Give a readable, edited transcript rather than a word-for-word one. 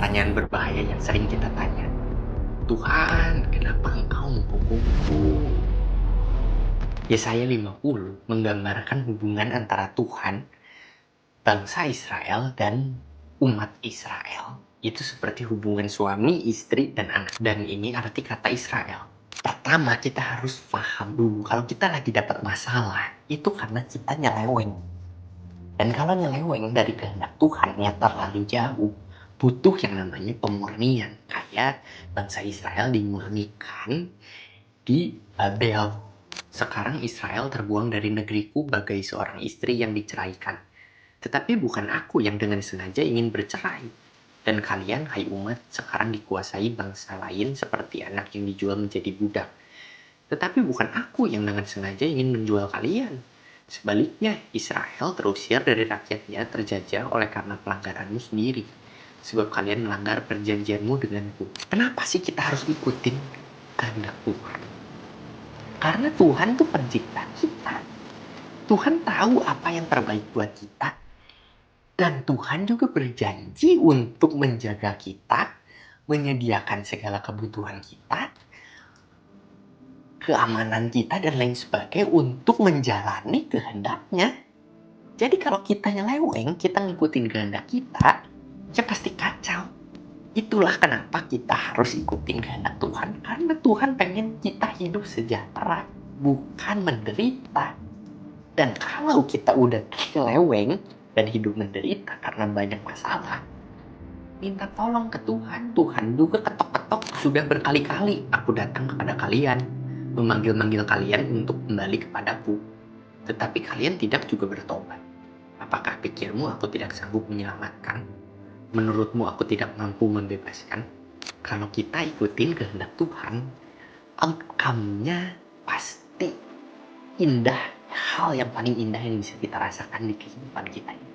pertanyaan berbahaya yang sering kita tanya. Tuhan, kenapa Engkau menghukumku? Yesaya 50 menggambarkan hubungan antara Tuhan, bangsa Israel, dan umat Israel. Itu seperti hubungan suami, istri, dan anak. Dan ini arti kata Israel. Pertama, kita harus paham dulu kalau kita lagi dapat masalah, itu karena kita nyeleweng. Dan kalau nyeleweng dari kehendak Tuhan yang terlalu jauh, butuh yang namanya pemurnian. Kayak bangsa Israel dimurnikan di Babel. Sekarang Israel terbuang dari negeriku bagai seorang istri yang diceraikan. Tetapi bukan aku yang dengan sengaja ingin bercerai. Dan kalian, hai umat, sekarang dikuasai bangsa lain seperti anak yang dijual menjadi budak. Tetapi bukan aku yang dengan sengaja ingin menjual kalian. Sebaliknya, Israel terusir dari rakyatnya terjajah oleh karena pelanggaranmu sendiri. Sebab kalian melanggar perjanjianmu denganku. Kenapa sih kita harus ikutin kehendak Tuhan? Karena Tuhan tuh pencipta kita. Tuhan tahu apa yang terbaik buat kita. Dan Tuhan juga berjanji untuk menjaga kita, menyediakan segala kebutuhan kita, keamanan kita, dan lain sebagainya untuk menjalani kehendaknya. Jadi kalau kita nyeleweng, kita ngikutin kehendak kita, ya pasti kacau. Itulah kenapa kita harus ikutin kehendak Tuhan. Karena Tuhan pengen kita hidup sejahtera, bukan menderita. Dan kalau kita udah nyeleweng dan hidup menderita karena banyak masalah, minta tolong ke Tuhan. Tuhan juga ketok-ketok sudah berkali-kali. Aku datang kepada kalian, memanggil-manggil kalian untuk kembali kepadaku. Tetapi kalian tidak juga bertobat. Apakah pikirmu aku tidak sanggup menyelamatkan? Menurutmu aku tidak mampu membebaskan? Kalau kita ikutin kehendak Tuhan, outcome-nya pasti indah. Hal yang paling indah yang bisa kita rasakan di kehidupan kita ini.